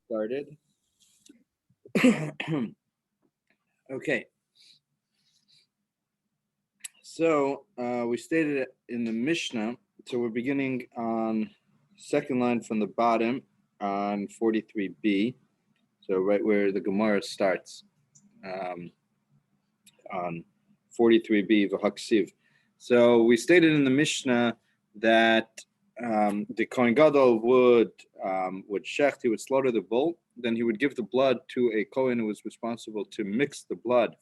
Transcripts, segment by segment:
started. Okay. So we stated it in the Mishnah. So we're beginning on second line from the bottom on 43b. So right where the Gemara starts on 43b v'haksiv. So we stated in the Mishnah that the Kohen Gadol would shecht, he would slaughter the bull, then he would give the blood to a Kohen who was responsible to mix the blood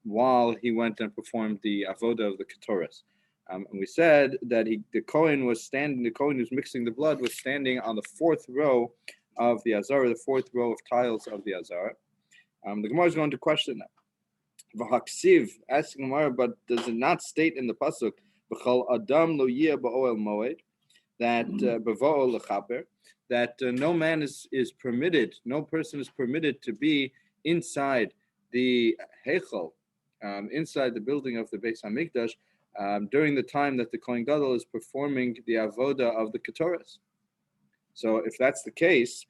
while he went and performed the avoda of the Ketores. And we said that the Kohen who's mixing the blood was standing on the fourth row of the Azara, the fourth row of tiles of the Azara. The Gemara is going to question that. V'haksiv, asking Gemara, but does it not state in the pasuk B'chal Adam lo yeh ba'oel moed that b'vo'ol lechaper that no man is permitted, no person is permitted to be inside the heichal, inside the building of the Beis Hamikdash during the time that the Kohen Gadol is performing the avoda of the Ketores. So if that's the case,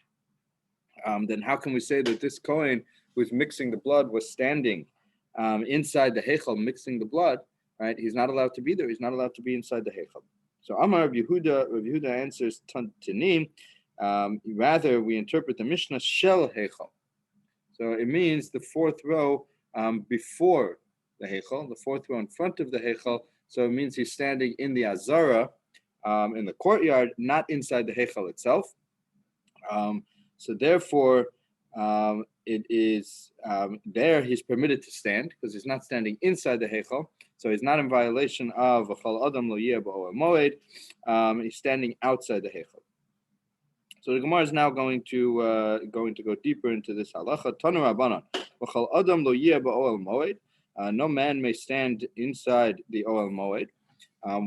then how can we say that this Kohen who's mixing the blood was standing inside the heichal mixing the blood? Right? He's not allowed to be there. He's not allowed to be inside the heichal. So Amar Rabbi Yehuda answers Tantanim. Rather, we interpret the Mishnah shel heichal. So it means the fourth row before the heichal, the fourth row in front of the heichal. So it means he's standing in the Azara, in the courtyard, not inside the heichal itself. So therefore, it is there he's permitted to stand because he's not standing inside the heichal. So he's not in violation of V'chal Adam lo yeh ba'oel moed. He's standing outside the heichal. So the Gemara is now going to go deeper into this halacha. Tanu Rabbanan, V'chal Adam lo yeh ba'oel moed. No man may stand inside the oel moed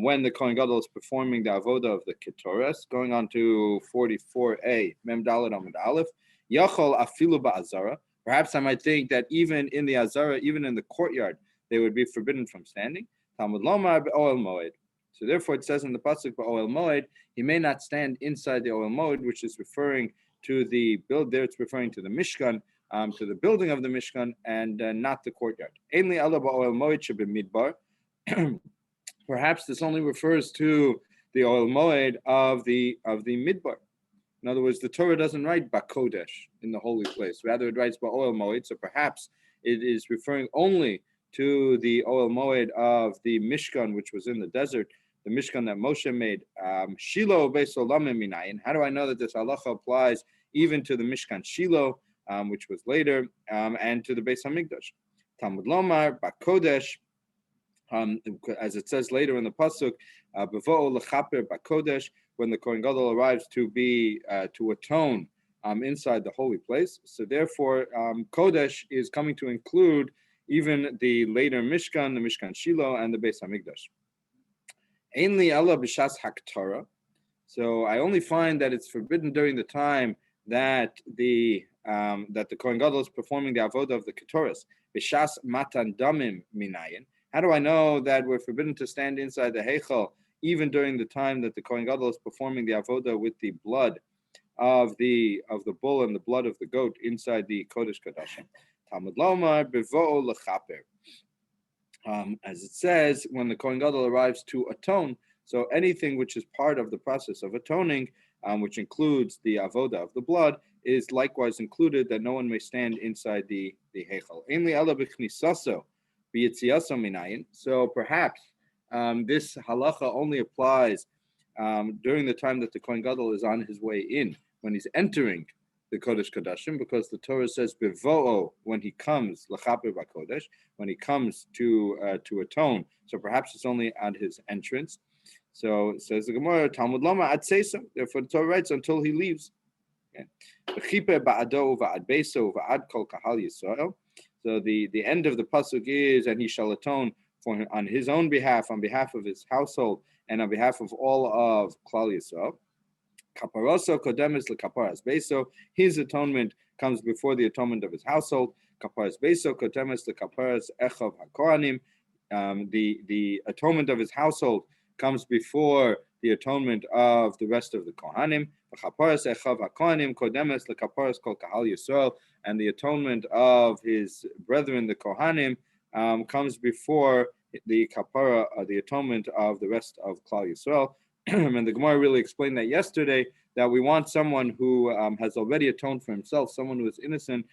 when the Kohen Gadol is performing the avoda of the Ketores. Going on to 44a, Mem Daled Amud Aleph. Yachol afilu ba'azara. Perhaps I might think that even in the Azara, even in the courtyard, they would be forbidden from standing. Talmud lomar be'oel moed. So therefore, it says in the pasuk be'oel moed, he may not stand inside the oel moed, which is referring to the build. There, it's referring to the Mishkan, to the building of the Mishkan, and not the courtyard. Ainli Allah be'oel moed shebemidbar. Perhaps this only refers to the oel moed of the midbar. In other words, the Torah doesn't write Bakodesh in the holy place. Rather, it writes Ba'oel Moed. So perhaps it is referring only to the Oel Moed of the Mishkan, which was in the desert, the Mishkan that Moshe made. Shiloh Beis Olamim Minayin. How do I know that this halacha applies even to the Mishkan Shiloh, which was later, and to the Beis Hamikdash? Talmud Lomar Bakodesh. As it says later in the pasuk, Bevo'ol lechaper Bakodesh, when the Kohen Gadol arrives to atone inside the holy place. So therefore, Kodesh is coming to include even the later Mishkan, the Mishkan Shiloh, and the Beis Hamikdash. Ainli Allah b'shas haktara. So I only find that it's forbidden during the time that the Kohen Gadol is performing the avodah of the Ketores. B'shas matan damim minayin. How do I know that we're forbidden to stand inside the heichal even during the time that the Kohen Gadol is performing the avodah with the blood of the bull and the blood of the goat inside the Kodesh Kodashim? Talmud Lomar bevo'ol lechaper. As it says, when the Kohen Gadol arrives to atone, so anything which is part of the process of atoning, which includes the avodah of the blood, is likewise included that no one may stand inside the heichal. Einli ela b'chnisaso b'yitziaso minayin. So perhaps this halacha only applies during the time that the Kohen Gadol is on his way in, when he's entering the Kodesh Kodashim, because the Torah says bevo'o when he comes lechaper b'kodesh, when he comes to atone. So perhaps it's only at his entrance. So it says the Gemara Talmud Lama ad seisa. Therefore the Torah writes until he leaves. V'chiper ba'ado va'ad beso va'ad kol kahal Yisrael. So the end of the pasuk is, and he shall atone for him on his own behalf, on behalf of his household, and on behalf of all of Klal Yisrael. Kaparoso kodemes lekaparas beso. His atonement comes before the atonement of his household. Kaparas beso kodemes lekaparas echav hakohanim. The atonement of his household comes before the atonement of the rest of the Kohanim. And the atonement of his brethren, the Kohanim, comes before the kapara, the atonement of the rest of Klal Yisrael. And the Gemara really explained that yesterday, that we want someone who has already atoned for himself, someone who is innocent,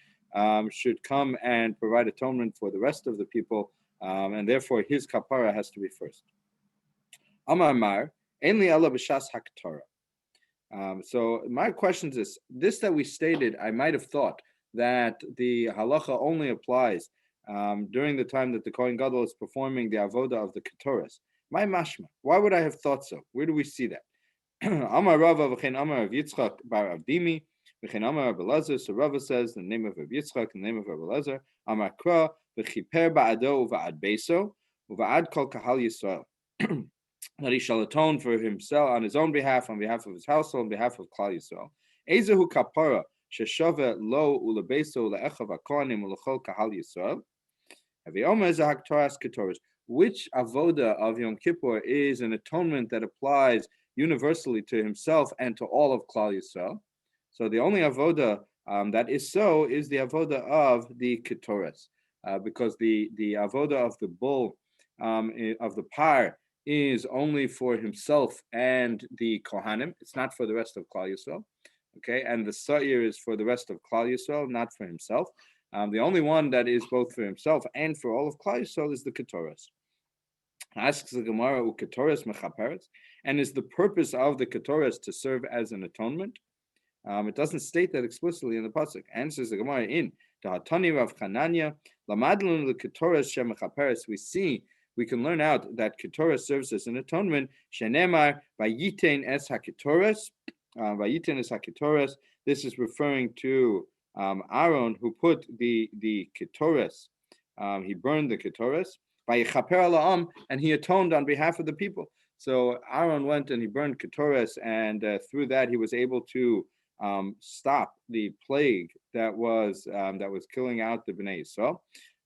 should come and provide atonement for the rest of the people, and therefore his kapara has to be first. Amar Mar, Einli Allah b'shas haktorah. So my question is this that we stated, I might have thought that the halacha only applies during the time that the Kohen Gadol is performing the avoda of the Ketores. My mashma, why would I have thought so? Where do we see that? Amar Rava v'chein Amar of Yitzchak bar Avdimi v'chein Amar of Elazar. So Rava says the name of Rabbi Yitzchak, the name of Rabbi Elazar. Amar Kra v'chiper ba'ado uva'ad beso uva'ad kol kahal Yisrael. That he shall atone for himself on his own behalf, on behalf of his household, on behalf of Klal Yisrael. Ezehu kapara sheshove lo ulebeso le'echav hakohanim ulechol kahal Yisrael. Haviyoma is a haktoras ketoras. Which avoda of Yom Kippur is an atonement that applies universally to himself and to all of Klal Yisrael? So the only avoda that is so is the avoda of the ketoras, because the avoda of the bull, of the par, is only for himself and the Kohanim. It's not for the rest of Klal Yisrael. Okay, and the Sa'ir is for the rest of Klal Yisrael, not for himself. The only one that is both for himself and for all of Klal Yisrael is the Ketoras. Asks the Gemara, Ketoras mechaperes, and is the purpose of the Ketoras to serve as an atonement? It doesn't state that explicitly in the pasuk. Answers the Gemara in Tahatani Rav Chananya, Lamadlun the Ketoras shemechaperes. We can learn out that Ketoras serves as an atonement. Shenemar vayiten es haketoras, vayiten es haketoras. This is referring to Aaron, who put the Ketoras. He burned the Ketoras. Vayichaper ala'am, and he atoned on behalf of the people. So Aaron went and he burned Ketoras, and through that he was able to stop the plague that was killing out the Bnei Yisrael.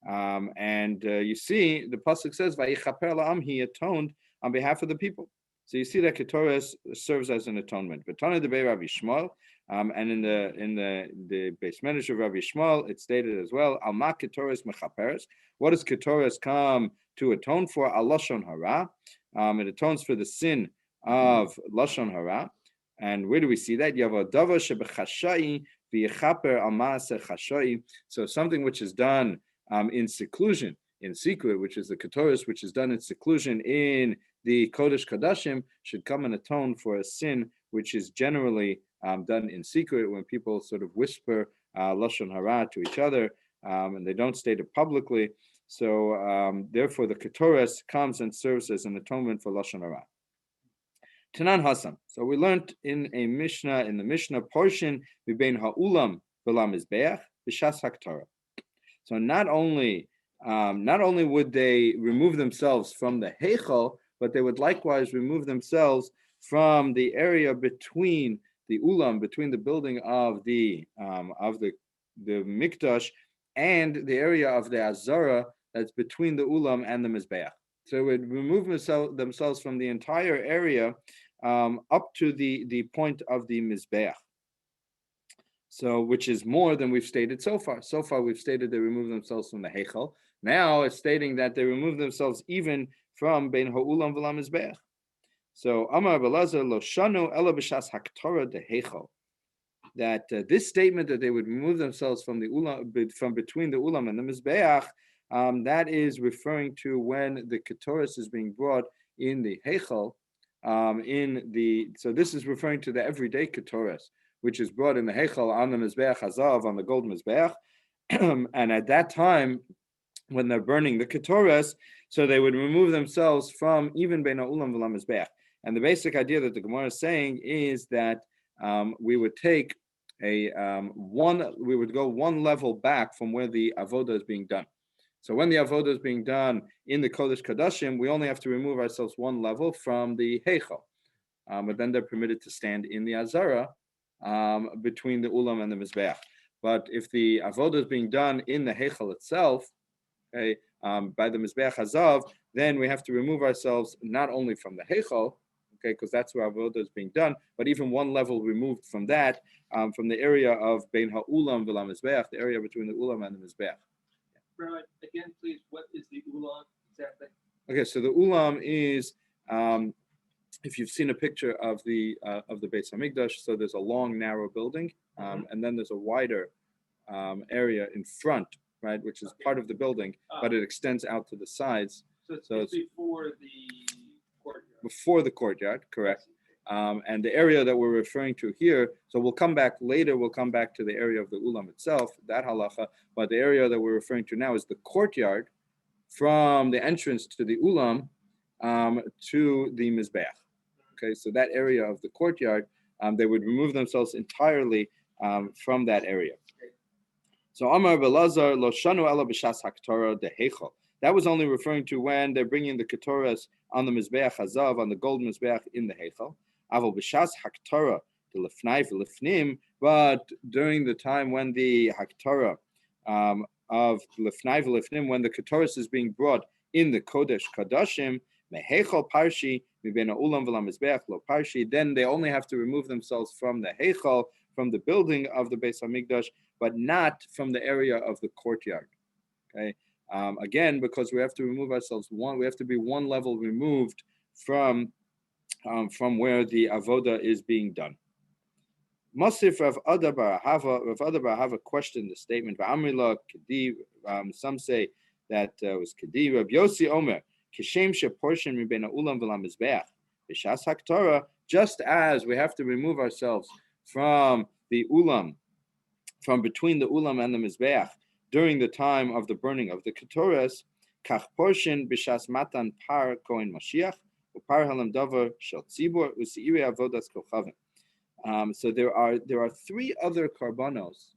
And you see, the pasuk says, "Vayichaper la'am," he atoned on behalf of the people. So you see that Ketoras serves as an atonement. But Tana de Rabbi Shmuel, and in the base medrash of Rabbi Shmuel, it's stated as well, "Alma Ketoras mechaperes." What does Ketoras come to atone for? Al lashon hara. It atones for the sin of lashon hara. And where do we see that? Yavadava shebechashai v'yechaper al maaseh chashai. So something which is done in seclusion, in secret, which is the Ketoras, which is done in seclusion in the Kodesh Kodashim, should come and atone for a sin which is generally done in secret, when people sort of whisper lashon hara to each other, and they don't state it publicly. So therefore, the Ketoras comes and serves as an atonement for lashon hara. Tanan Hasan. So we learned in the Mishnah portion, Mibein ha'ulam v'lam mizbeach b'shas haktorah. So not only would they remove themselves from the heichal, but they would likewise remove themselves from the area between the ulam, between the building of the mikdash, and the area of the azara that's between the ulam and the mizbeach. So it would remove themselves from the entire area up to the point of the mizbeach. So, which is more than we've stated so far. So far, we've stated they remove themselves from the heichal. Now it's stating that they remove themselves even from bein ha'ulam v'lam mizbeach. So, Amar Belazar lo shanu ela b'shas haktorah de heichal. That this statement that they would remove themselves from the ulam, from between the ulam and the mizbeach, that is referring to when the ketoras is being brought in the heichal. So this is referring to the everyday ketoras, which is brought in the heichal on the mizbeach hazav, on the gold mizbeach, and at that time, when they're burning the ketoras, so they would remove themselves from even bein ha'ulam v'lam mizbeach. And the basic idea that the Gemara is saying is that we would take we would go one level back from where the avoda is being done. So when the avoda is being done in the Kodesh Kodashim, we only have to remove ourselves one level from the heichal, but then they're permitted to stand in the azara between the ulam and the mizbeach. But if the avoda is being done in the heichal itself, okay, by the Mizbeach Hazav, then we have to remove ourselves not only from the Heichal, okay, because that's where avodah is being done, but even one level removed from that, from the area of Bein HaUlam V'la Mizbeach, the area between the Ulam and the Mizbeach. Rabbi, again, please, what is the Ulam exactly? Okay, so the Ulam is, if you've seen a picture of the Beis Hamikdash, so there's a long, narrow building, and then there's a wider area in front, right, which is part of the building, but it extends out to the sides. So it's before the courtyard. Before the courtyard, correct. And the area that we're referring to here, so we'll come back later, we'll come back to the area of the Ulam itself, that halacha, but the area that we're referring to now is the courtyard from the entrance to the Ulam to the Mizbeach. Okay, so that area of the courtyard, they would remove themselves entirely from that area. So Amar Belazar lo shanu ela b'shas haktorah de heichal. That was only referring to when they're bringing the ketoras on the Mizbeach Hazav, on the gold Mizbeach in the heichal. Aval b'shas haktorah de lefnai v'lefnim, but during the time when the haktorah of lefnai v'lefnim, when the ketoras is being brought in the kodesh kadashim, meheichal parshi mibena ulam v'la Mizbeach lo parshi, then they only have to remove themselves from the heichal, from the building of the Beis Hamikdash, but not from the area of the courtyard. Okay, again, because we have to remove ourselves we have to be one level removed from where the avoda is being done. Masif Rav Ada bar Ahava questioned the statement. V'amrila kedi. Some say that was kedi. Rabbi Yossi Omer kishem sheportion mibena ulam v'la mizbeach b'shas haktorah. Just as we have to remove ourselves from the ulam, from between the ulam and the mizbeach during the time of the burning of the ketoras, kach portion b'shas matan par kohen mashiach upar halam davar shel tzibur u'seiri avodas kochavim. So there are three other karbanos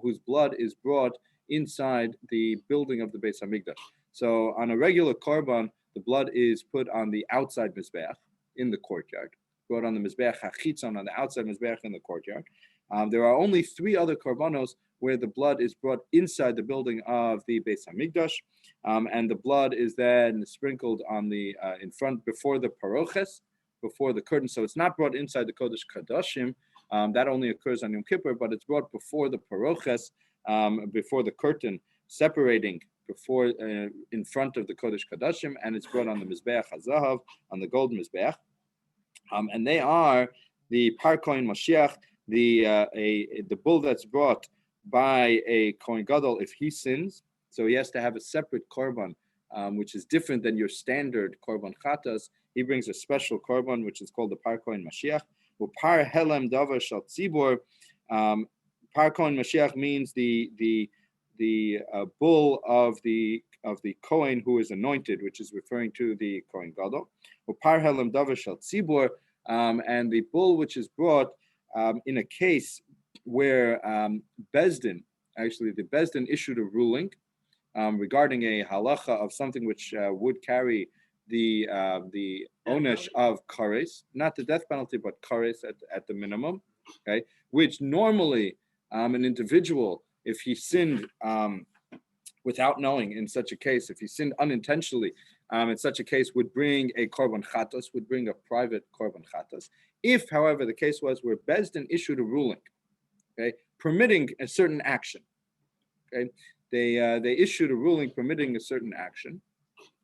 whose blood is brought inside the building of the Beis Hamikdash. So on a regular karban, the blood is put on the outside mizbeach in the courtyard, brought on the mizbeach hachitzon, on the outside mizbeach in the courtyard. There are only three other karbanos where the blood is brought inside the building of the Beis Hamikdash, and the blood is then sprinkled on the in front before the paroches, before the curtain. So it's not brought inside the Kodesh Kadashim. That only occurs on Yom Kippur, but it's brought before the paroches, before the curtain, separating before in front of the Kodesh Kadashim, and it's brought on the Mizbeach HaZahav, on the gold Mizbeach. And they are the Par Kohen Mashiach, the bull that's brought by a Kohen Gadol if he sins. So he has to have a separate korban, which is different than your standard korban chatas. He brings a special korban, which is called the Par Kohen Mashiach. Par Helem Davar Shal Tzibor. Par Kohen Mashiach means the bull of the Kohen who is anointed, which is referring to the Kohen Gadol. Par Helem Davar Shal Tzibor, and the bull which is brought in a case where the Bezdin issued a ruling regarding a halacha of something which would carry the onesh of kares, not the death penalty, but kares at the minimum, okay? Which normally an individual, if he sinned without knowing in such a case, if he sinned unintentionally, in such a case would bring a korban chatos, would bring a private korban chatos. If, however, the case was where Bezdin issued a ruling, okay, permitting a certain action, okay, they issued a ruling permitting a certain action,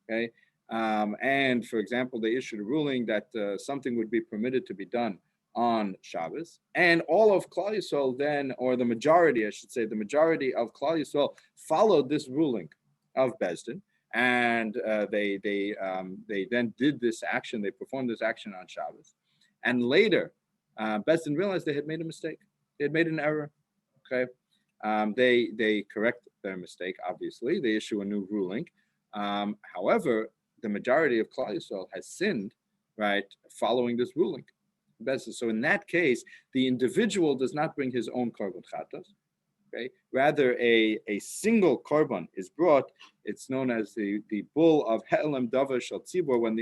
okay, and for example, they issued a ruling that something would be permitted to be done on Shabbos, and all of Klal Yisrael then, or the majority, I should say, the majority of Klal Yisrael followed this ruling of Bezdin, and they then did this action, they performed this action on Shabbos, and later, Bezdin realized they had made a mistake, they had made an error, okay. They correct their mistake, obviously, they issue a new ruling. However, the majority of Klal Yisrael has sinned, right, following this ruling. So in that case, the individual does not bring his own korban chatas, okay? Rather, a single korban is brought. It's known as the bull of He'elam Davar Shal Tzibor, when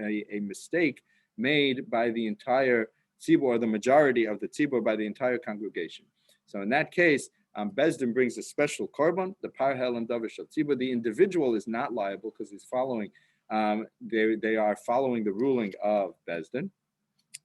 a mistake made by the entire tzibor, the majority of the tzibor, by the entire congregation. So in that case, Bezdin brings a special korban, the parhel and davar shel tzibur. The individual is not liable because he's following. They are following the ruling of Bezdin.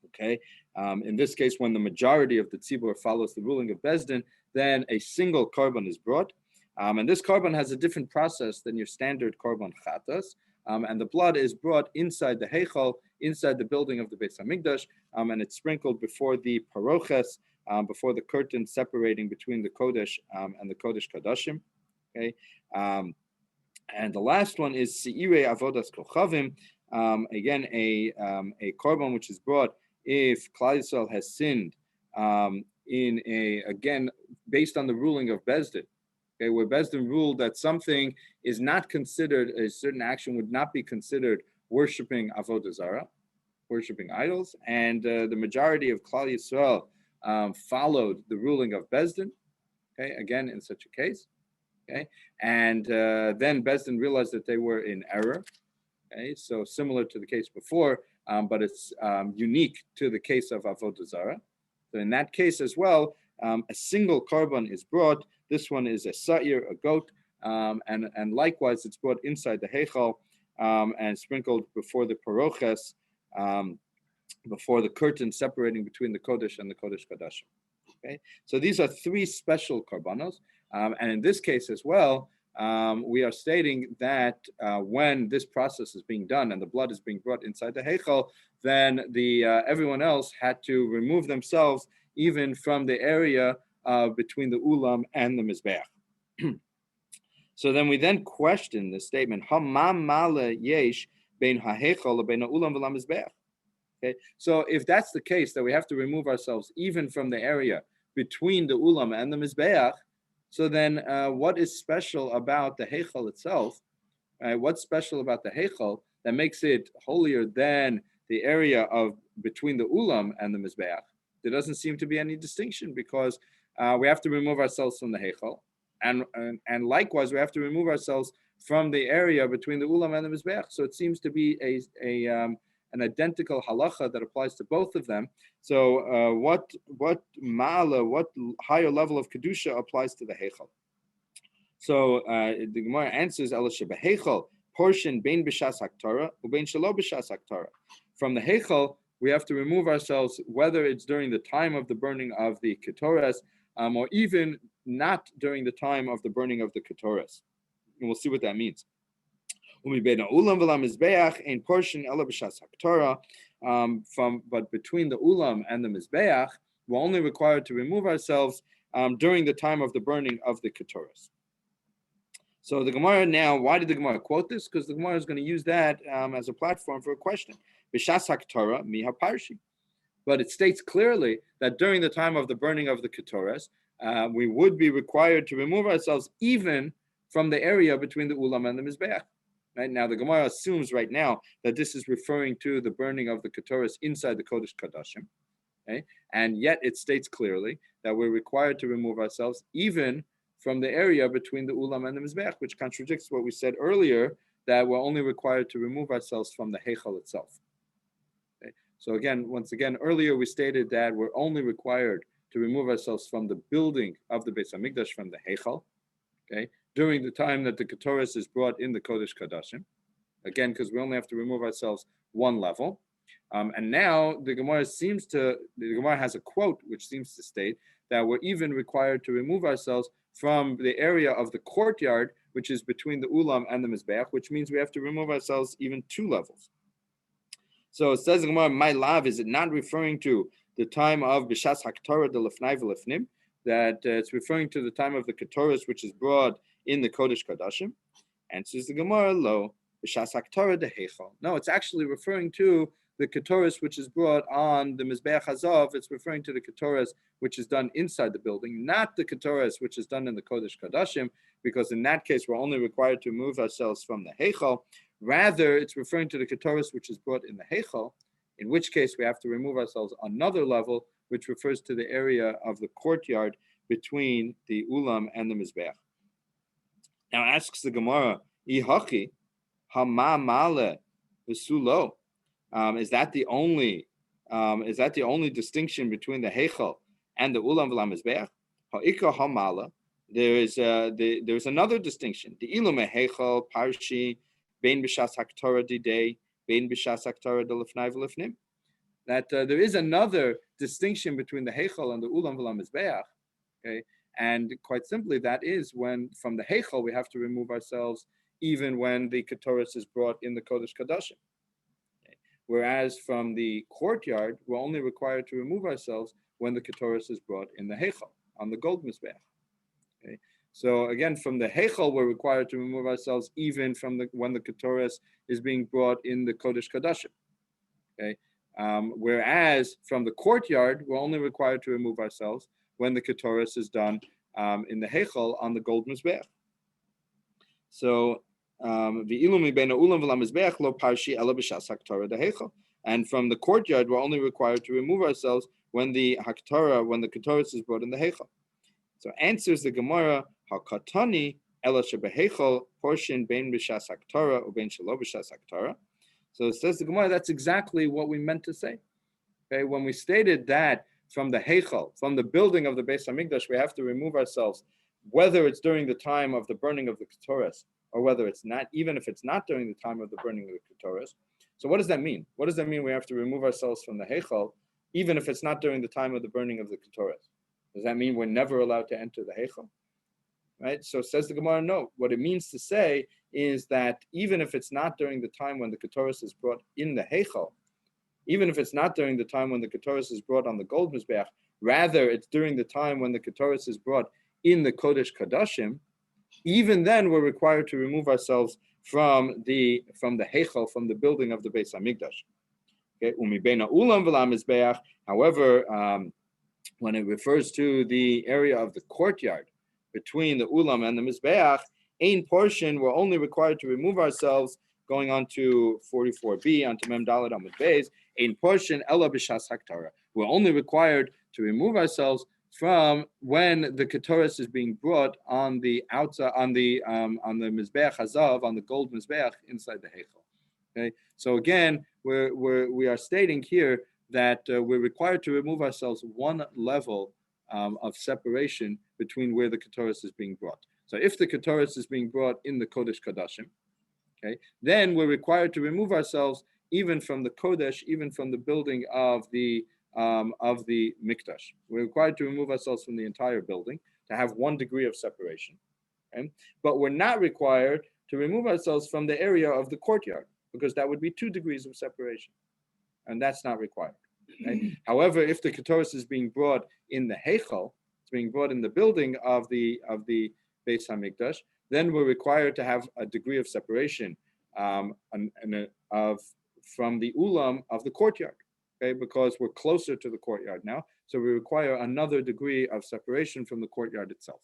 Okay. In this case, when the majority of the tzibur follows the ruling of Bezdin, then a single korban is brought, and this korban has a different process than your standard korban chatas. And the blood is brought inside the heichal, inside the building of the Beis Hamikdash, and it's sprinkled before the paroches, before the curtain separating between the Kodesh and the Kodesh Kadashim. Okay, and the last one is Seirei Avodas Kochavim. Again, a korban which is brought if Klal Yisrael has sinned again based on the ruling of Bezdin. Okay, where Bezdin ruled that something is not considered, a certain action would not be considered worshiping Avodah Zarah, worshiping idols, and the majority of Klal Yisrael followed the ruling of Bezdin. Okay, again in such a case. Okay, and then Bezdin realized that they were in error. Okay, so similar to the case before, but it's unique to the case of Avodah Zarah. So in that case as well, a single korban is brought. This one is a sa'ir, a goat, and likewise it's brought inside the heichal and sprinkled before the paroches, before the curtain separating between the Kodesh and the Kodesh Kadashim. Okay, so these are three special korbanos, and in this case as well, we are stating that when this process is being done and the blood is being brought inside the heichal, then everyone else had to remove themselves even from the area between the ulam and the mizbeach. So then we question the statement, yesh bein ha'heichal bein ha'ulam v'la mizbeach. Okay, so if that's the case, that we have to remove ourselves even from the area between the ulam and the mizbeach, so then what is special about the heichal itself? What's special about the heichal that makes it holier than the area of between the ulam and the mizbeach? There doesn't seem to be any distinction because we have to remove ourselves from the heichal, and likewise we have to remove ourselves from the area between the ulam and the mizbeach. So it seems to be an identical halacha that applies to both of them. So what ma'ala, what higher level of kedusha applies to the heichal? So the Gemara answers, "Ela shebeheichal portion bein b'shas haktara ubein shelo b'shas haktara." From the heichal, we have to remove ourselves whether it's during the time of the burning of the ketores, or even not during the time of the burning of the ketores. And we'll see what that means. But between the ulam and the mizbeach, we're only required to remove ourselves during the time of the burning of the ketores. So the Gemara now, why did the Gemara quote this? Because the Gemara is going to use that as a platform for a question. B'shas haktara miha parshi. But it states clearly that during the time of the burning of the ketores, we would be required to remove ourselves even from the area between the ulam and the mizbeach. Right now, the Gemara assumes right now that this is referring to the burning of the ketores inside the Kodesh Kadashim, okay? And yet it states clearly that we're required to remove ourselves even from the area between the ulam and the mizbeach, which contradicts what we said earlier, that we're only required to remove ourselves from the heichal itself. Okay? So again, once again, earlier we stated that we're only required to remove ourselves from the building of the Beis Hamikdash, from the heichal, okay, during the time that the ketores is brought in the Kodesh Kadashim, again, because we only have to remove ourselves one level. And now the Gemara has a quote which seems to state that we're even required to remove ourselves from the area of the courtyard, which is between the ulam and the mizbeach, which means we have to remove ourselves even two levels. So it says in Gemara, my lav, is it not referring to the time of b'shas haktara de lefnai v'lefnim, that it's referring to the time of the ketores, which is brought in the Kodesh Kadashim? Answers the Gemara, lo, b'shas haktara de heichal. No, it's actually referring to the ketores which is brought on the Mizbeach Hazav. It's referring to the ketores which is done inside the building, not the ketores which is done in the Kodesh Kadashim, because in that case we're only required to move ourselves from the heichal. Rather, it's referring to the ketores which is brought in the heichal, in which case we have to remove ourselves another level, which refers to the area of the courtyard between the ulam and the mizbeach. Now asks the Gemara, Ihachi hama male v'sulo. Is that the only distinction between the heichal and the ulam v'la mizbeach? Ha'ika hamala there's another distinction. The ilume heichal parshi bein b'shas haktorah didei bein b'shas haktorah delifnai v'lifnim. That there is another distinction between the heichal and the ulam v'lamizbeach. Okay, and quite simply, that is when from the heichal we have to remove ourselves even when the ketoris is brought in the kodesh kadashim. Okay. Whereas from the courtyard, we're only required to remove ourselves when the ketoris is brought in the heichal on the gold mizbeach. Okay. So again, from the heichal, we're required to remove ourselves even from when the ketoris is being brought in the kodesh kadashim. Okay. Whereas from the courtyard, we're only required to remove ourselves when the ketoris is done in the heichal on the gold mizbeach. So and from the courtyard, we're only required to remove ourselves when the ketoris is brought in the heichal. So answers the Gemara, hakatani ela shebeheichal portion bein b'shas haktorah or bein shelo b'shas haktorah. So it says the Gemara, that's exactly what we meant to say. Okay, when we stated that from the heichal, from the building of the Beis Hamikdash, we have to remove ourselves, whether it's during the time of the burning of the ketoris or whether it's not, even if it's not during the time of the burning of the ketoris. So what does that mean? What does that mean? We have to remove ourselves from the heichal, even if it's not during the time of the burning of the ketoris. Does that mean we're never allowed to enter the heichal? Right? So says the Gemara, no. What it means to say is that even if it's not during the time when the ketoris is brought in the heichal, even if it's not during the time when the ketoris is brought on the gold mizbeach, rather it's during the time when the ketoris is brought in the kodesh kadashim, even then we're required to remove ourselves from the heichal, from the building of the Beis Hamikdash. Okay, umibeina ulam v'lam mizbeach. However, when it refers to the area of the courtyard between the ulam and the mizbeach, ein portion, we're only required to remove ourselves, going on to 44b, onto Mem Dalet Amud Beis, ein portion ela b'shas haktorah. We're only required to remove ourselves from when the ketoris is being brought on the outside, on the mizbeach hazav, on the gold mizbeach inside the heichal. Okay, so again, we are stating here that we're required to remove ourselves one level of separation between where the ketoris is being brought. So if the ketoris is being brought in the kodesh kadashim, okay, then we're required to remove ourselves even from the kodesh, even from the building of the mikdash. We're required to remove ourselves from the entire building to have 1 degree of separation. Okay? But we're not required to remove ourselves from the area of the courtyard, because that would be 2 degrees of separation, and that's not required. Okay? However, if the ketoris is being brought in the heichal, it's being brought in the building of the Beis Hamikdash, then we're required to have a degree of separation from the ulam of the courtyard. Okay, because we're closer to the courtyard now, so we require another degree of separation from the courtyard itself.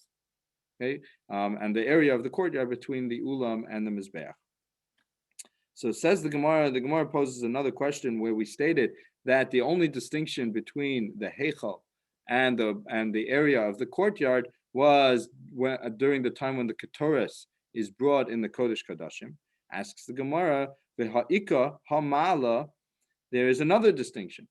Okay, and the area of the courtyard between the ulam and the mizbeach. So says the Gemara poses another question where we stated that the only distinction between the heichal and the area of the courtyard was during the time when the ketoris is brought in the kodesh kadashim. Asks the Gemara, v'ha'ika ha'ma'ala. There is another distinction.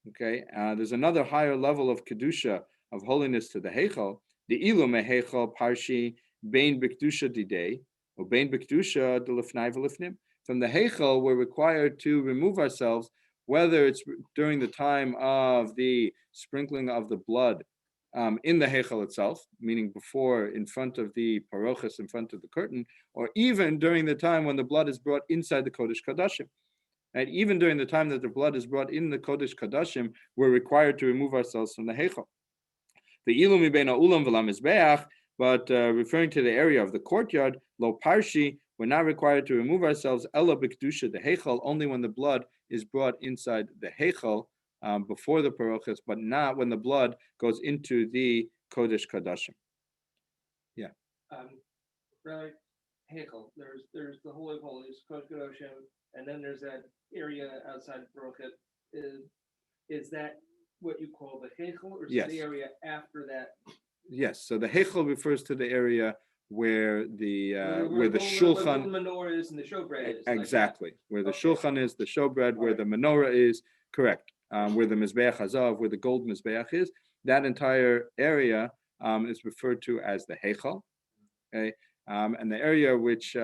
Okay, there's another higher level of kedusha, of holiness to the heichal. The ilu meheichal parshi bein b'kedusha didei or bein b'kedusha delifnai v'lifnim. From the heichal, we're required to remove ourselves, whether it's during the time of the sprinkling of the blood in the heichal itself, meaning before, in front of the parochas, in front of the curtain, or even during the time when the blood is brought inside the kodesh kadashim. And even during the time that the blood is brought in the kodesh kadashim, we're required to remove ourselves from the heichal. The ilu mibeina ulam v'lam mizbeach, but referring to the area of the courtyard, lo parshi, we're not required to remove ourselves ela b'kedusha the heichal, only when the blood is brought inside the heichal before the parochas, but not when the blood goes into the kodesh kadashim. Yeah. Right. Heichel. There's the Holy of Holies, kodesh kadashim, and then there's that area outside Brochet. Is that what you call the heichel, or is Yes. it the area after that? Yes. So the heichel refers to the area where the shulchan, shulchan, the menorah is and the showbread is. exactly, like where the shulchan is, the showbread, where the menorah is, correct. Where the mizbeach hazav, where the gold mizbeach is, that entire area is referred to as the Heichal. Okay, and the area which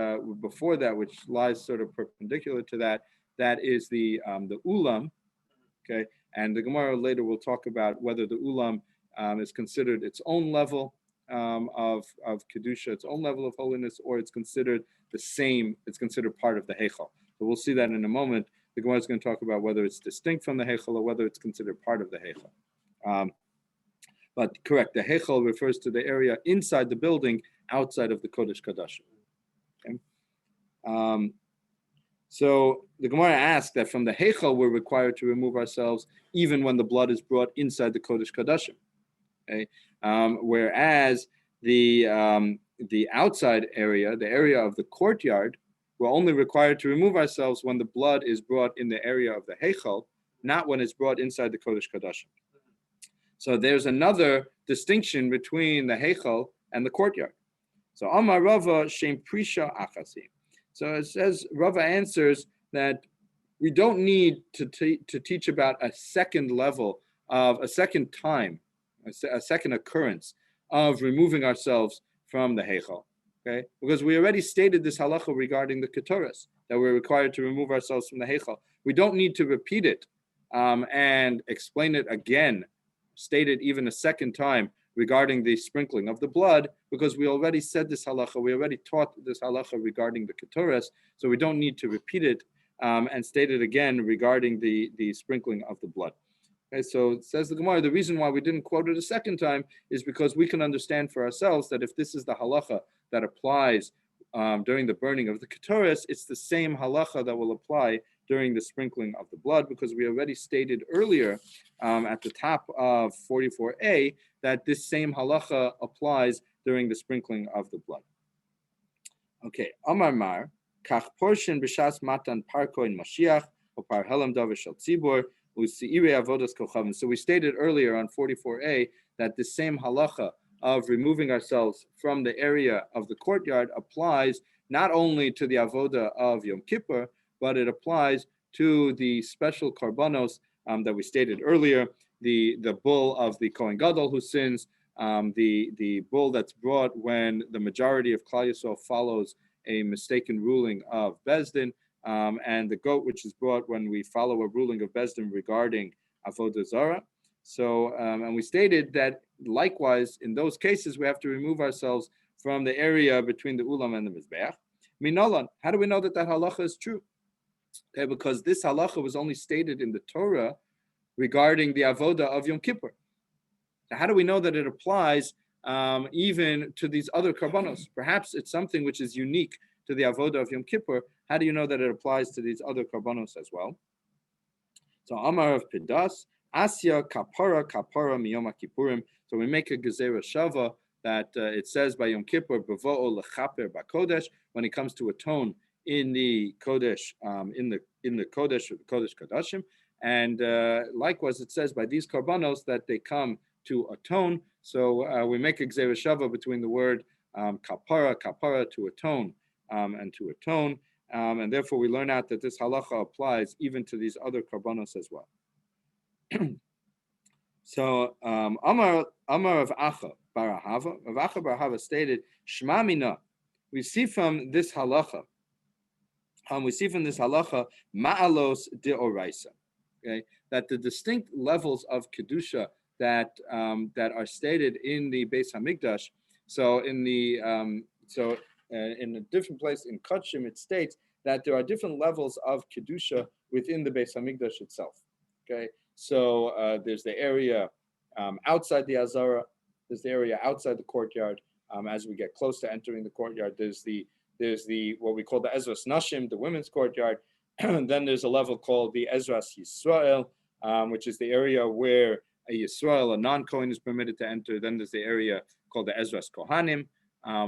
before that, which lies sort of perpendicular to that, that is the Ulam. Okay, and the Gemara later will talk about whether the Ulam is considered its own level of kedusha, its own level of holiness, or it's considered the same. It's considered part of the Heichal. So we'll see that in a moment. The Gemara is going to talk about whether it's distinct from the Heichal or whether it's considered part of the Heichal. But correct, the Heichal refers to the area inside the building, outside of the Kodesh Kodashim. Okay? So the Gemara asks that from the Heichal we're required to remove ourselves even when the blood is brought inside the Kodesh Kodashim. Okay? Whereas the outside area, the area of the courtyard, we're only required to remove ourselves when the blood is brought in the area of the Heichal, not when it's brought inside the Kodesh Kodashim. So there's another distinction between the Heichal and the courtyard. So Amar Rava Shem Prisha Achasi. So it says, Rava answers that we don't need to teach about a second level of a second time, a second occurrence of removing ourselves from the Heichal. Okay, because we already stated this halacha regarding the Keturas, that we're required to remove ourselves from the Heichal. We don't need to repeat it and explain it again, state it even a second time regarding the sprinkling of the blood, because we already said this halacha, we already taught this halacha regarding the Keturas, so we don't need to repeat it and state it again regarding the sprinkling of the blood. Okay, so it says the Gemara, the reason why we didn't quote it a second time is because we can understand for ourselves that if this is the halacha that applies during the burning of the Keturas, it's the same halacha that will apply during the sprinkling of the blood, because we already stated earlier at the top of 44a that this same halacha applies during the sprinkling of the blood. Okay, Amar Mar, kach portion b'shas matan parko in Mashiach, or par helam davar shel tzibor, so we stated earlier on 44a that the same halacha of removing ourselves from the area of the courtyard applies not only to the avoda of Yom Kippur, but it applies to the special karbanos that we stated earlier, the bull of the Kohen Gadol who sins, the bull that's brought when the majority of Klal Yisrael follows a mistaken ruling of Bezdin, and the goat which is brought when we follow a ruling of Bezdin regarding Avodah Zarah. So, and we stated that likewise, in those cases, we have to remove ourselves from the area between the Ulam and the Mizbeach. Minolan, how do we know that halacha is true? Okay, because this halacha was only stated in the Torah regarding the Avodah of Yom Kippur. So how do we know that it applies even to these other karbanos? Perhaps it's something which is unique to the Avodah of Yom Kippur. How do you know that it applies to these other karbanos as well? So Amar of Pidas, Asya kapara miyom kippurim. So we make a gezerah shava that it says by Yom Kippur, Bavo'o lechaper bakodesh, when it comes to atone in the Kodesh, in the Kodesh, or the Kodesh Kodashim. And likewise, it says by these karbanos that they come to atone. So we make a gezerah shava between the word kapara, to atone, and to atone. And therefore, we learn out that this halacha applies even to these other karbanos as well. So, Amar of Acha Barahava, stated, Shma mina. We see from this halacha, ma'alos de oraisa. Okay, that the distinct levels of kedusha that are stated in the Beis Hamikdash. So in in a different place in Kachim, it states that there are different levels of kedusha within the Beis Hamikdash itself. Okay, so there's the area outside the Azara, there's the area outside the courtyard. As we get close to entering the courtyard, there's the what we call the Ezras Nashim, the women's courtyard. And then there's a level called the Ezras Yisrael, which is the area where a Yisrael, a non-Kohen, is permitted to enter. Then there's the area called the Ezras Kohanim,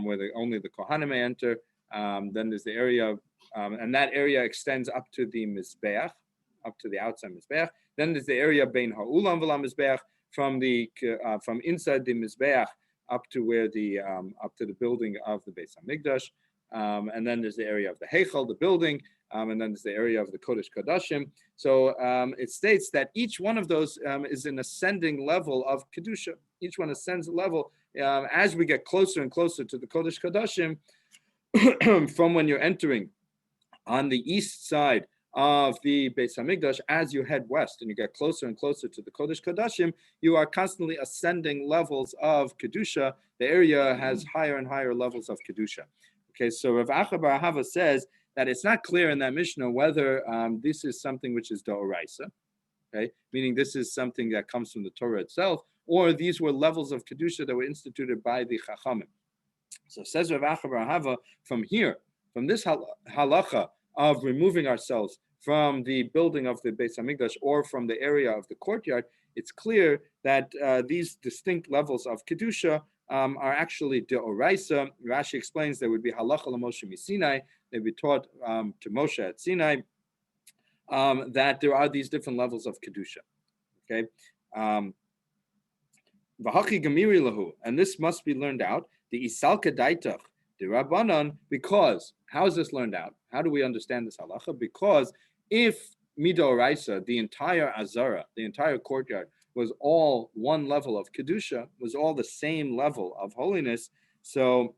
where only the Kohanim may enter. Then there's the area, and that area extends up to the Mizbeach, up to the outside Mizbeach. Then there's the area Bein Ha'ulam V'la Mizbeach, from inside the Mizbeach up to where up to the building of the Beis Hamikdash. And then there's the area of the Heichal, the building, and then there's the area of the Kodesh Kodashim. So it states that each one of those is an ascending level of Kedusha. Each one ascends a level as we get closer and closer to the Kodesh Kodashim, from when you're entering on the east side of the Beis Hamikdash, as you head west and you get closer and closer to the Kodesh Kodashim, you are constantly ascending levels of Kedusha. The area has higher and higher levels of Kedusha. Okay, so Rav Acha bar Ahava says that it's not clear in that Mishnah whether this is something which is D'oraisa, okay, meaning this is something that comes from the Torah itself, or these were levels of Kedusha that were instituted by the Chachamim. So says Rav Acha bar Ahava, from here, from this halacha of removing ourselves from the building of the Beis Hamikdash or from the area of the courtyard, it's clear that these distinct levels of Kedusha are actually Deoraisa. Rashi explains there would be halacha l'Moshe miSinai. They'd be taught to Moshe at Sinai that there are these different levels of Kedusha. Okay. V'hachi gamiri lahu, and this must be learned out. The isalka daitach, the Rabbanan, because, how is this learned out? How do we understand this halacha? Because if midoraisa, the entire azara, the entire courtyard, was all one level of kedusha, was all the same level of holiness, so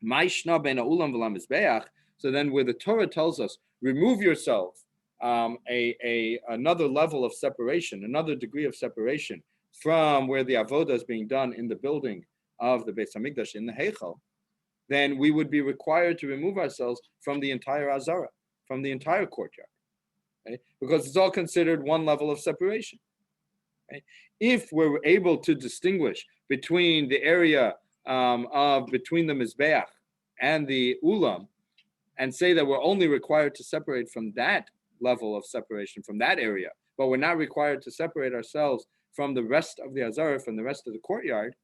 ma'ishna ben ha'ulam v'lam mizbeach. So then, where the Torah tells us, remove yourself, another level of separation, another degree of separation from where the avodah is being done in the building of the Beis Hamikdash in the Heichal, then we would be required to remove ourselves from the entire azara, from the entire courtyard, okay? Because it's all considered one level of separation. Okay? If we're able to distinguish between the area between the Mizbeach and the Ulam, and say that we're only required to separate from that level of separation, from that area, but we're not required to separate ourselves from the rest of the azara, from the rest of the courtyard,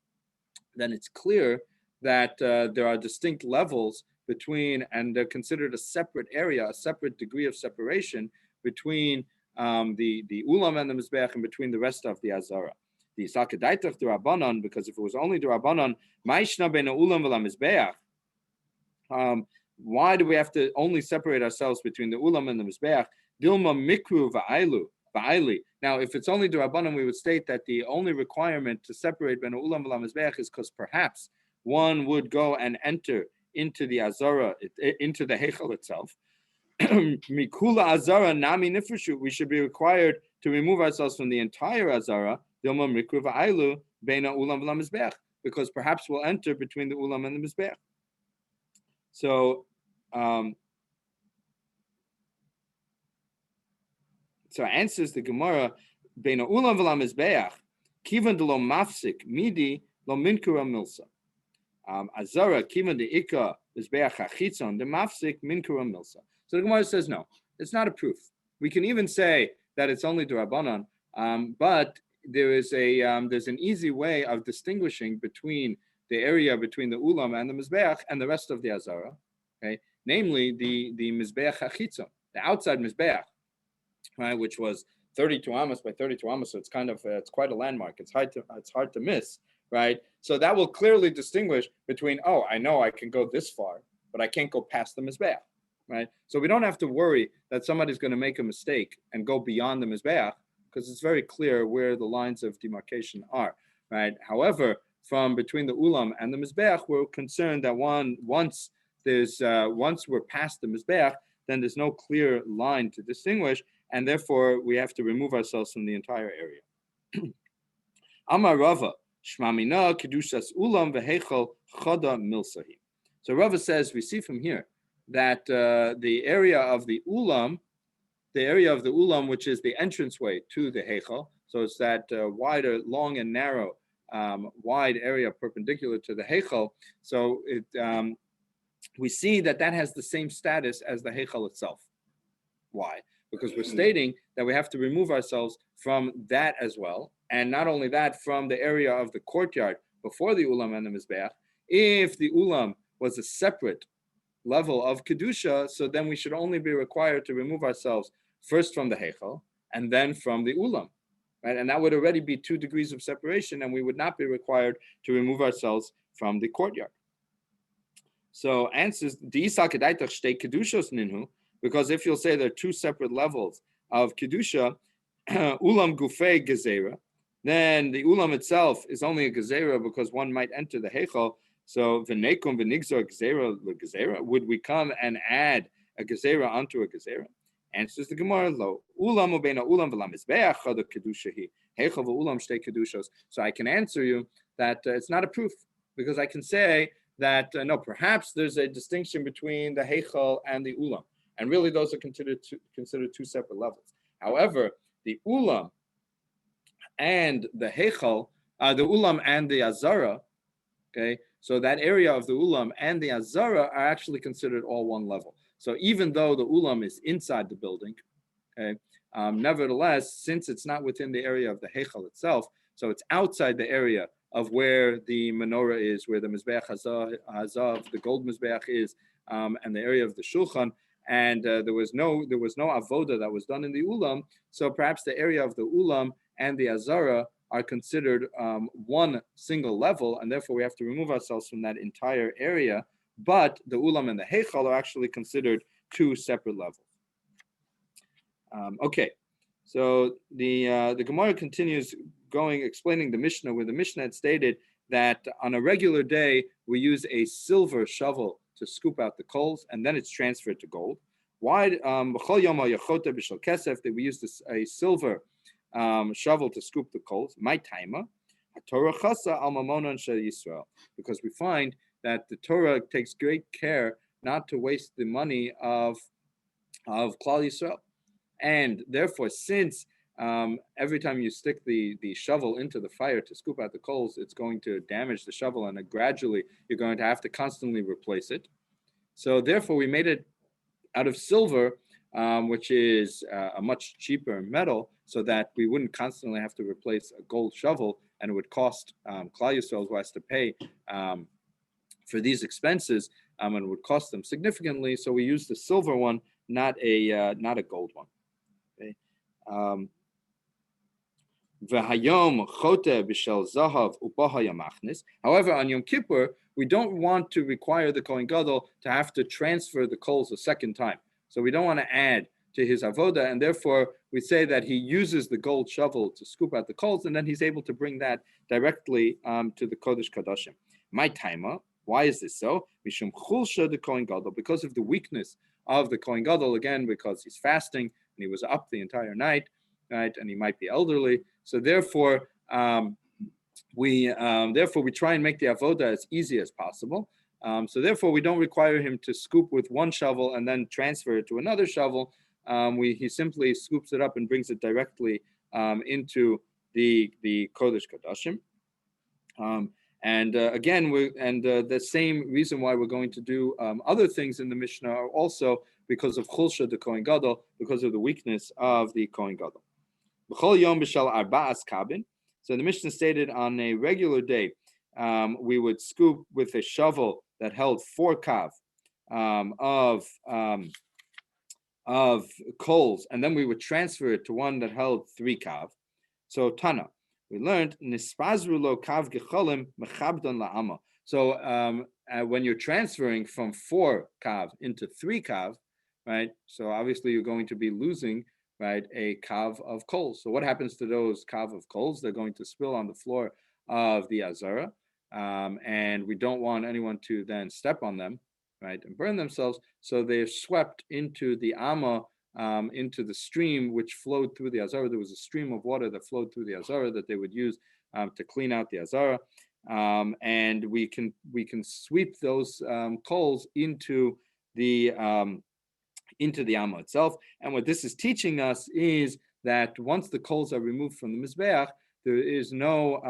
then it's clear that there are distinct levels between, and they're considered a separate area, a separate degree of separation between the Ulam and the Mizbeach and between the rest of the Azara. The Isaka Daitach the Rabbanon, because if it was only the Rabbanon, Ma'ishna ben Ulam v'la Mizbeach, why do we have to only separate ourselves between the Ulam and the Mizbeach? Dilma mikru va'ayli. Now, if it's only the Rabbanon, we would state that the only requirement to separate ben Ulam v'la Mizbeach is because perhaps one would go and enter into the Azara, into the Heichal itself. Mikula Azara nami nifreshu. We should be required to remove ourselves from the entire Azara, because perhaps we'll enter between the Ulam and the Mizbeach. So, answers the Gemara, Beina Ulam v'la Mizbeach, kivan de lo mafsik midi lo minkura milsa. Azara kivan de ika Mizbeach hachitzon de mafsik minkura milsa. So the Gemara says no, it's not a proof. We can even say that it's only D'Rabbanan, but there's an easy way of distinguishing between the area between the Ulam and the Mizbeach and the rest of the Azara, okay? Namely the Mizbeach hachitzon, the outside Mizbeach, right, which was 32 amos by 32 amos, so it's it's quite a landmark. It's hard to miss, right? So that will clearly distinguish between, oh, I know I can go this far, but I can't go past the Mizbeach, right? So we don't have to worry that somebody's going to make a mistake and go beyond the Mizbeach, because it's very clear where the lines of demarcation are, right? However, from between the Ulam and the Mizbeach, we're concerned that once we're past the Mizbeach, then there's no clear line to distinguish, and therefore we have to remove ourselves from the entire area. Amar Rava, Shmamina Kedushas Ulam v'Heichal Chada Milsahi. So Rava says, we see from here that the area of the Ulam, which is the entranceway to the Heichal, so it's that wider, long and narrow, wide area perpendicular to the Heichal. So we see that has the same status as the Heichal itself. Why? Because we're stating that we have to remove ourselves from that as well, and not only that, from the area of the courtyard before the Ulam and the Mizbeach. If the Ulam was a separate level of Kedusha, so then we should only be required to remove ourselves first from the Heichal and then from the Ulam, right? And that would already be 2 degrees of separation, and we would not be required to remove ourselves from the courtyard. So answers, because if you'll say there are 2 separate levels of Kedusha, Ulam Gufei Gezerah, then the ulam itself is only a gezerah because one might enter the heichal. So v'nekum v'nigzor gezerah l'gezerah. Would we come and add a gezerah onto a gezerah? Answers the Gemara, lo. Ulam ubeina ulam v'lamizbeach chada kedushahi. Heichal v'ulam shtei kedushos. So I can answer you that it's not a proof, because I can say that no, perhaps there's a distinction between the heichal and the ulam, and really those are considered two separate levels. However, the ulam and the heichal, the ulam and the azara, okay, so that area of the ulam and the azara are actually considered all one level. So even though the ulam is inside the building, okay, nevertheless, since it's not within the area of the heichal itself, so it's outside the area of where the menorah is, where the mizbeach hazav, the gold mizbeach is, and the area of the shulchan, and there was no avoda that was done in the ulam. So perhaps the area of the ulam and the azara are considered one single level, and therefore we have to remove ourselves from that entire area. But the ulam and the heichal are actually considered two separate levels. Okay, so the Gemara continues explaining the Mishnah, where the Mishnah had stated that on a regular day we use a silver shovel to scoop out the coals, and then it's transferred to gold. Why that we use a silver shovel to scoop the coals? My timer, because we find that the Torah takes great care not to waste the money of Klal Yisrael, and therefore, since every time you stick the shovel into the fire to scoop out the coals, it's going to damage the shovel, and gradually you're going to have to constantly replace it. So therefore, we made it out of silver, which is a much cheaper metal, so that we wouldn't constantly have to replace a gold shovel, and it would cost Klal Yisrael who has to pay for these expenses, and it would cost them significantly. So we used the silver one, not a gold one. Okay. However, on Yom Kippur, we don't want to require the Kohen Gadol to have to transfer the coals a second time. So we don't want to add to his avoda, and therefore we say that he uses the gold shovel to scoop out the coals, and then he's able to bring that directly to the Kodesh Kodashim. My timer, why is this so? Mishum chulsha the Kohen Gadol, because of the weakness of the Kohen Gadol, again, because he's fasting and he was up the entire night, right, and he might be elderly. So therefore, we try and make the avoda as easy as possible. So therefore, we don't require him to scoop with one shovel and then transfer it to another shovel. He simply scoops it up and brings it directly into the Kodesh Kodashim. Again, the same reason why we're going to do other things in the Mishnah are also because of chulsha the Kohen Gadol, because of the weakness of the Kohen Gadol. B'chol yom b'shal arba'as kabin. So the Mishnah stated on a regular day, we would scoop with a shovel that held 4 kav of coals, and then we would transfer it to one that held 3 kav. So Tana, we learned nispazru lo kav gecholim mechabdon la'ama. So when you're transferring from 4 kav into 3 kav, right? So obviously you're going to be losing, right, a kav of coals. So what happens to those kav of coals? They're going to spill on the floor of the azara, and we don't want anyone to then step on them, right, and burn themselves. So they're swept into the amma, into the stream which flowed through the azara. There was a stream of water that flowed through the azara that they would use to clean out the azara, and we can sweep those coals into the amma itself. And what this is teaching us is that once the coals are removed from the mizbeach, there's no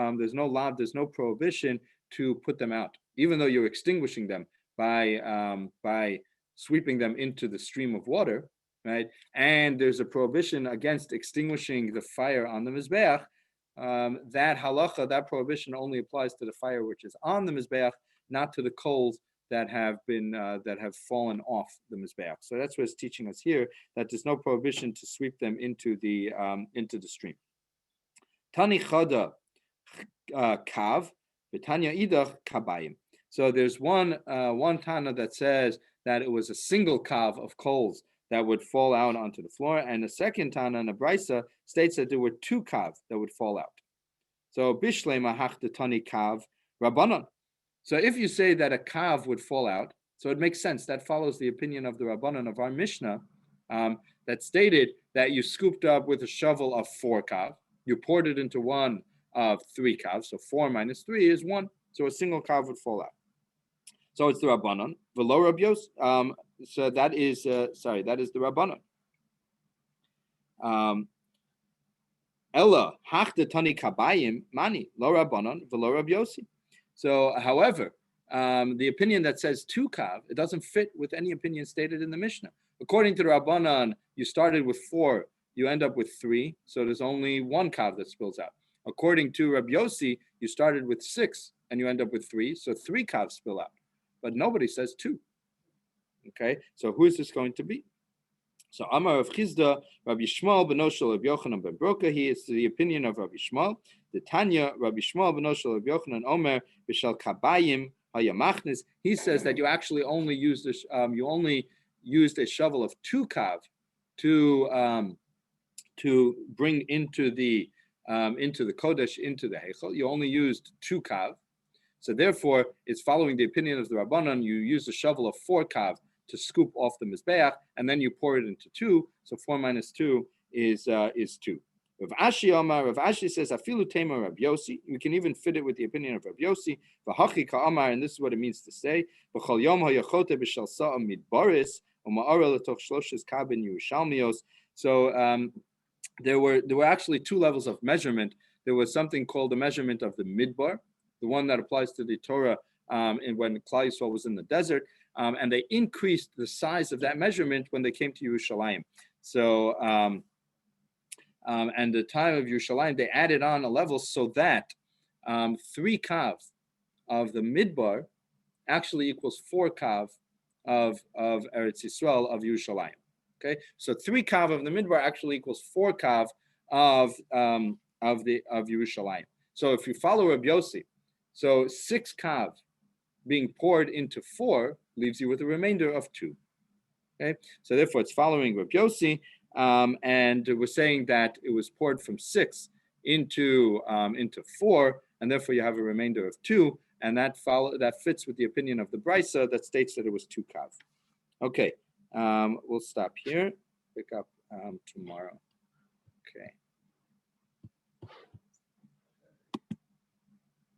prohibition to put them out, even though you're extinguishing them by sweeping them into the stream of water, right? And there's a prohibition against extinguishing the fire on the mizbeach. That halacha, that prohibition only applies to the fire which is on the mizbeach, not to the coals that have fallen off the mizbeach. So that's what it's teaching us here, that there's no prohibition to sweep them into the stream. Tani chada kav, v'tanya idach kabayim. So there's one Tana that says that it was a single kav of coals that would fall out onto the floor, and the second Tana in the Brisa states that there were 2 kav that would fall out. So bishlema hachtetani kav rabbanon. So if you say that a kav would fall out, so it makes sense. That follows the opinion of the rabbanon of our Mishnah, that stated that you scooped up with a shovel of 4 kav, you poured it into one of 3 kav, so 4 minus 3 is 1. So a single kav would fall out. So it's the rabbanon. Velo Rabbi Yossi. So that is that is the rabbanon. Ella hachdetani kabayim mani lo rabbanon velo Rabbi Yossi. So, however, the opinion that says 2 kav, it doesn't fit with any opinion stated in the Mishnah. According to the rabbanon, you started with 4, you end up with 3, so there's only 1 kav that spills out. According to Rabbi Yossi, you started with 6 and you end up with 3, so 3 kav spill out. But nobody says 2. Okay, so who is this going to be? So Amar of Chizda, Rabbi Shmuel beno shel Rabbi Yochanan ben Broka. He is the opinion of Rabbi Shmuel. The Tanya, Rabbi Shmuel beno shel Rabbi Yochanan Omer b'shel kabayim hayamachnes. He says that you actually only used a shovel of 2 kav to bring into the kodesh, into the heichal. You only used 2 kav. So therefore, it's following the opinion of the Rabbanan. You use a shovel of 4 kav to scoop off the mizbeach, and then you pour it into 2. So 4 minus 2 is 2. Rav Ashi says, "Afilu tema Rabbi Yossi." You can even fit it with the opinion of Rabbi Yossi. V'hachi ka'amar, and this is what it means to say. B'chol yom hayachote b'shal sa'am midbaris u'ma'ara l'toch shloshes kabin Yerushalmios. So there were actually 2 levels of measurement. There was something called the measurement of the midbar, the one that applies to the Torah when Klal Yisrael was in the desert. And they increased the size of that measurement when they came to Yerushalayim. So, and the time of Yerushalayim, they added on a level so that 3 kav of the midbar actually equals 4 kav of Eretz Yisrael, of Yerushalayim. Okay, so 3 kav of the midbar actually equals 4 kav of Yerushalayim. So if you follow Rabbi Yossi, so 6 kav being poured into 4 leaves you with a remainder of 2. Okay, so therefore it's following Rabbi Yossi, and we're saying that it was poured from 6 into 4, and therefore you have a remainder of 2, and that fits with the opinion of the Brisa that states that it was 2 kav. Okay, we'll stop here. Pick up tomorrow. Okay.